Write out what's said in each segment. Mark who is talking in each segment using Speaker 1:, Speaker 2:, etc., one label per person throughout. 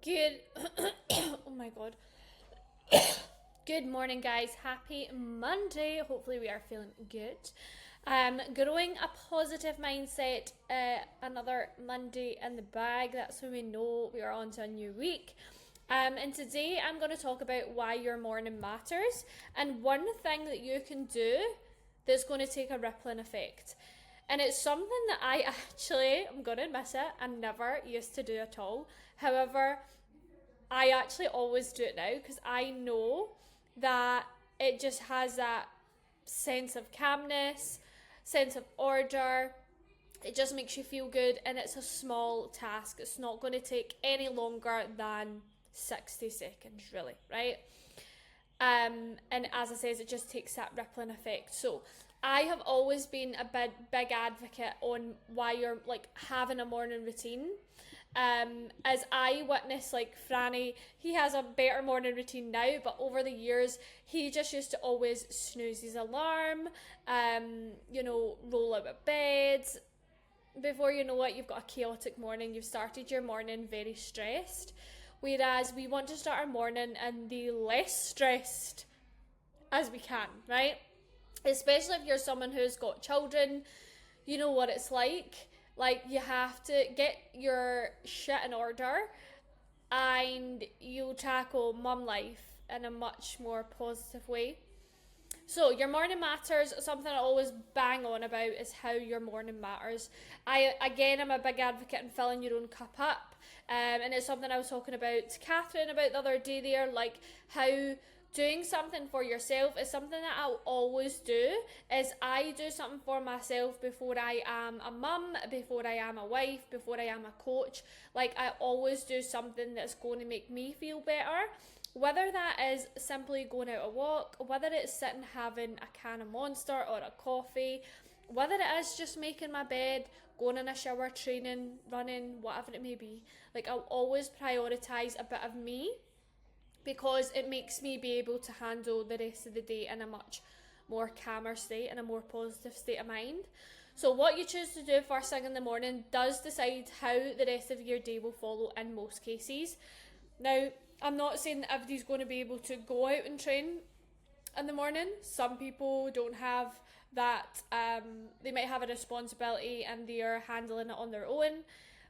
Speaker 1: Good. Oh my god. Good morning, guys. Happy Monday. Hopefully, we are feeling good. Growing a positive mindset. Another Monday in the bag. That's when we know we are on to a new week. And today, I'm going to talk about why your morning matters and one thing that you can do that's going to take a rippling effect. And it's something that I actually, I'm going to admit it, I never used to do at all. However, I actually always do it now because I know that it just has that sense of calmness, sense of order. It just makes you feel good, and it's a small task. It's not going to take any longer than 60 seconds, really, right? And as I says, it just takes that rippling effect. So I have always been a big advocate on why you're like having a morning routine. As I witness, like Franny, he has a better morning routine now, but over the years he just used to always snooze his alarm, roll out of bed. Before you know it, you've got a chaotic morning. You've started your morning very stressed. Whereas we want to start our morning in the less stressed as we can, right? Especially if you're someone who's got children, you know what it's like. Like, you have to get your shit in order and you tackle mum life in a much more positive way. So, your morning matters. Something I always bang on about is how your morning matters. I'm a big advocate in filling your own cup up. And it's something I was talking about to Catherine about the other day there, like how doing something for yourself is something that I'll always do. Is I do something for myself before I am a mum, before I am a wife, before I am a coach. Like, I always do something that's going to make me feel better. Whether that is simply going out a walk, whether it's sitting having a can of Monster or a coffee, whether it is just making my bed, going in a shower, training, running, whatever it may be. Like, I'll always prioritise a bit of me because it makes me be able to handle the rest of the day in a much more calmer state and a more positive state of mind. So what you choose to do first thing in the morning does decide how the rest of your day will follow in most cases. Now, I'm not saying that everybody's going to be able to go out and train in the morning. Some people don't have that, they might have a responsibility and they are handling it on their own.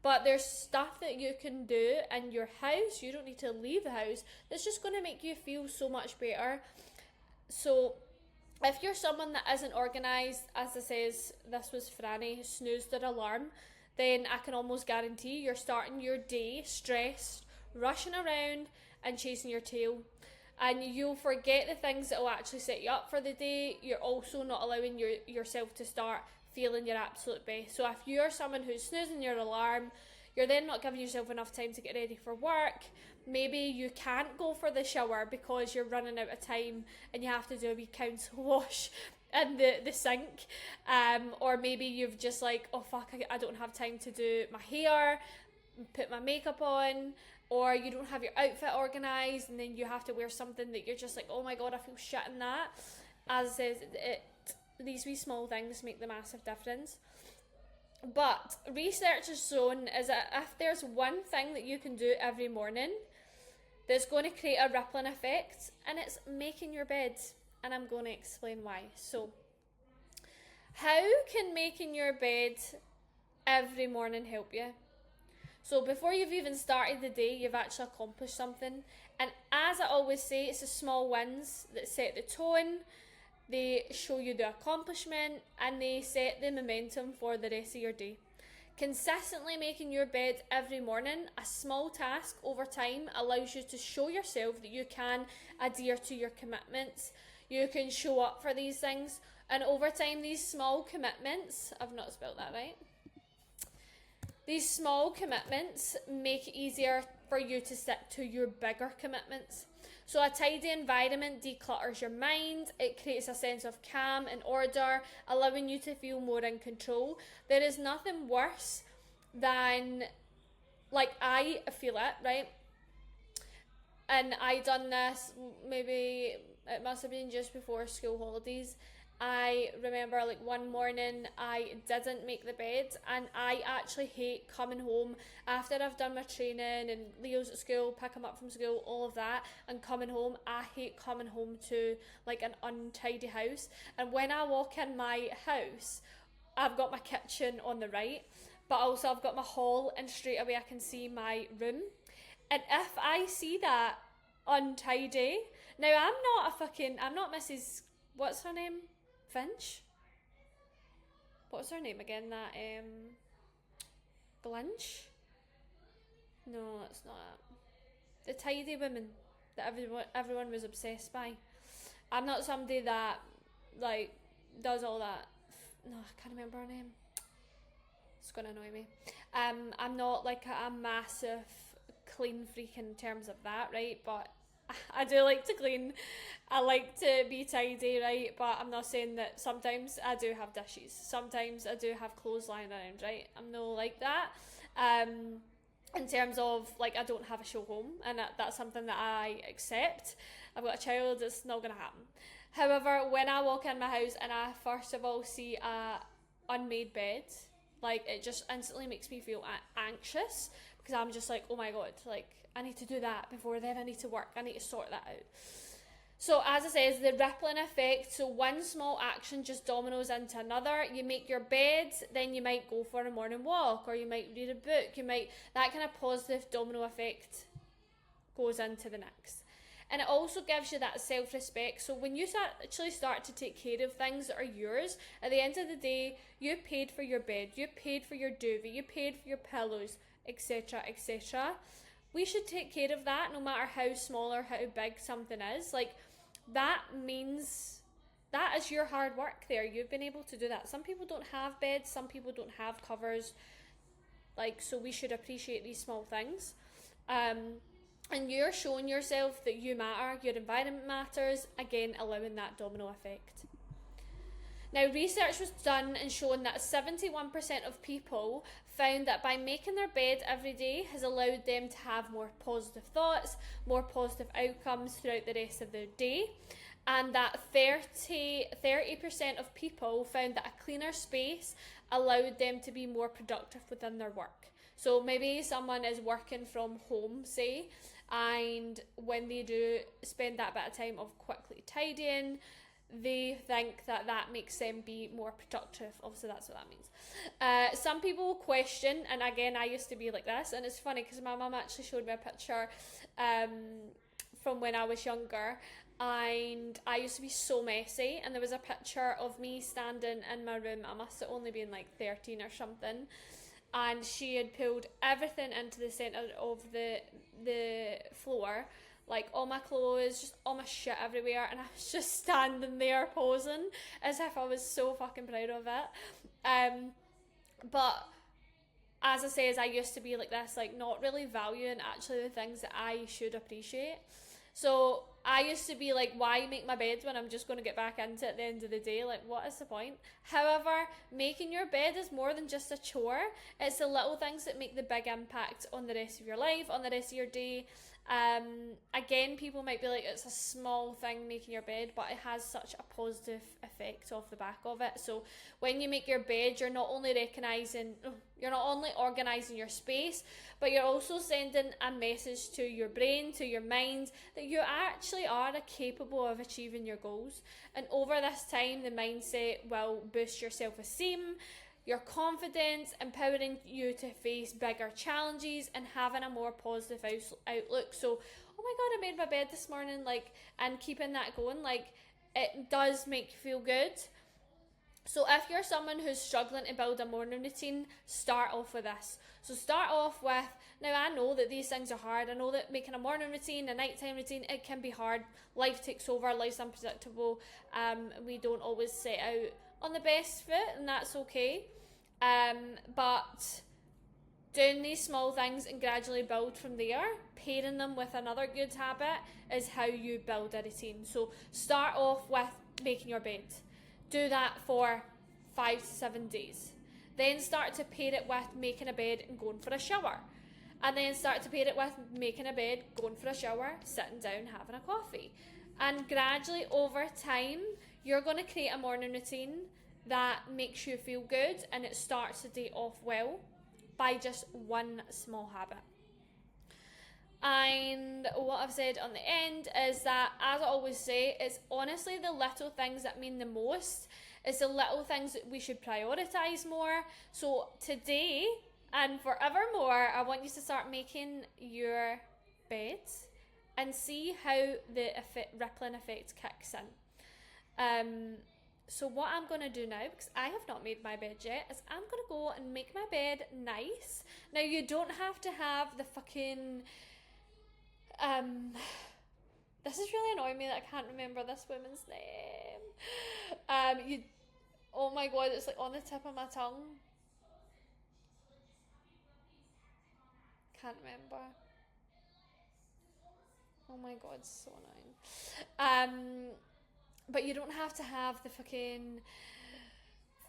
Speaker 1: But there's stuff that you can do in your house. You don't need to leave the house. That's just going to make you feel so much better. So if you're someone that isn't organised, as I says, this was Franny, who snoozed their alarm, then I can almost guarantee you're starting your day stressed, rushing around and chasing your tail. And you'll forget the things that will actually set you up for the day. You're also not allowing yourself to start feeling your absolute best. So if you're someone who's snoozing your alarm, you're then not giving yourself enough time to get ready for work. Maybe you can't go for the shower because you're running out of time and you have to do a wee council wash in the sink. Or maybe you've just like, oh fuck, I don't have time to do my hair, put my makeup on. Or you don't have your outfit organised and then you have to wear something that you're just like, oh my god, I feel shit in that. As I says, these wee small things make the massive difference. But research has shown is that if there's one thing that you can do every morning that's going to create a rippling effect, and it's making your bed. And I'm going to explain why. So, how can making your bed every morning help you? So before you've even started the day, you've actually accomplished something. And as I always say, it's the small wins that set the tone, they show you the accomplishment, and they set the momentum for the rest of your day. Consistently making your bed every morning, a small task over time, allows you to show yourself that you can adhere to your commitments. You can show up for these things. And over time, these small commitments, I've not spelled that right. These small commitments make it easier for you to stick to your bigger commitments. So a tidy environment declutters your mind, it creates a sense of calm and order, allowing you to feel more in control. There is nothing worse than, like, I feel it, right? And I done this, maybe it must have been just before school holidays, I remember like one morning I didn't make the bed, and I actually hate coming home after I've done my training and Leo's at school, pick him up from school, all of that, and coming home. I hate coming home to like an untidy house. And when I walk in my house, I've got my kitchen on the right, but also I've got my hall, and straight away I can see my room. And if I see that untidy, now I'm not Mrs. What's her name? Finch? What's her name again? That, Blanche? No, that's not it. The tidy woman that everyone was obsessed by. I'm not somebody that, like, does all that. No, I can't remember her name. It's gonna annoy me. I'm not like a massive clean freak in terms of that, right? But I do like to clean. I like to be tidy, right? But I'm not saying that sometimes I do have dishes. Sometimes I do have clothes lying around, right? I'm not like that. In terms of, like, I don't have a show home, and that's something that I accept. I've got a child, it's not going to happen. However, when I walk in my house and I first of all see a unmade bed, like, it just instantly makes me feel anxious, because I'm just like, oh my god, like, I need to do that before then, I need to work, I need to sort that out. So as it says, the rippling effect, so one small action just dominoes into another. You make your bed, then you might go for a morning walk, or you might read a book, that kind of positive domino effect goes into the next. And it also gives you that self-respect. So when you actually start to take care of things that are yours, at the end of the day, you paid for your bed, you paid for your duvet, you paid for your pillows, etc., etc. We should take care of that, no matter how small or how big something is. Like, that means that is your hard work there. You've been able to do that. Some people don't have beds, some people don't have covers. Like, so we should appreciate these small things. And you're showing yourself that you matter, your environment matters, again, allowing that domino effect. Now, research was done and shown that 71% of people found that by making their bed every day has allowed them to have more positive thoughts, more positive outcomes throughout the rest of their day. And that 30% of people found that a cleaner space allowed them to be more productive within their work. So maybe someone is working from home, say, and when they do spend that bit of time of quickly tidying, they think that makes them be more productive. Obviously, that's what that means. Some people question, and again, I used to be like this, and it's funny because my mum actually showed me a picture from when I was younger, and I used to be so messy, and there was a picture of me standing in my room. I must have only been like 13 or something, and she had pulled everything into the centre of the floor, like all my clothes, just all my shit everywhere, and I was just standing there posing as if I was so fucking proud of it. But as I say, I used to be like this, like not really valuing actually the things that I should appreciate. So I used to be like, why make my bed when I'm just going to get back into it at the end of the day? Like, what is the point? However, making your bed is more than just a chore. It's the little things that make the big impact on the rest of your life, on the rest of your day. Again, people might be like, it's a small thing making your bed, but it has such a positive effect off the back of it. So when you make your bed, you're not only organising your space, but you're also sending a message to your brain, to your mind, that you actually are capable of achieving your goals. And over this time, the mindset will boost your self-esteem, your confidence, empowering you to face bigger challenges and having a more positive outlook. So, oh my god, I made my bed this morning, like, and keeping that going, like, it does make you feel good. So if you're someone who's struggling to build a morning routine, start off with this. So start off with, now I know that these things are hard. I know that making a morning routine, a nighttime routine, it can be hard. Life takes over, life's unpredictable. We don't always set out on the best foot, and that's okay. But doing these small things and gradually build from there, pairing them with another good habit, is how you build a routine. So start off with making your bed. Do that for 5 to 7 days. Then start to pair it with making a bed and going for a shower. And then start to pair it with making a bed, going for a shower, sitting down, having a coffee. And gradually over time, You're going to create a morning routine that makes you feel good and it starts the day off well by just one small habit. And what I've said on the end is that, as I always say, it's honestly the little things that mean the most. It's the little things that we should prioritise more. So today and forevermore, I want you to start making your bed and see how the rippling effect kicks in. So what I'm going to do now, because I have not made my bed yet, is I'm going to go and make my bed nice. Now, you don't have to have the fucking... this is really annoying me that I can't remember this woman's name. Oh my god, it's like on the tip of my tongue. Can't remember. Oh my god, it's so annoying. But you don't have to have the fucking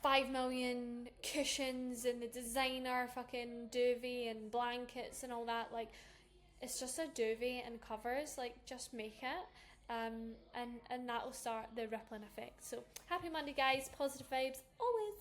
Speaker 1: 5 million cushions and the designer fucking duvet and blankets and all that. Like, it's just a duvet and covers. Like, just make it. And that'll start the rippling effect. So happy Monday, guys. Positive vibes always.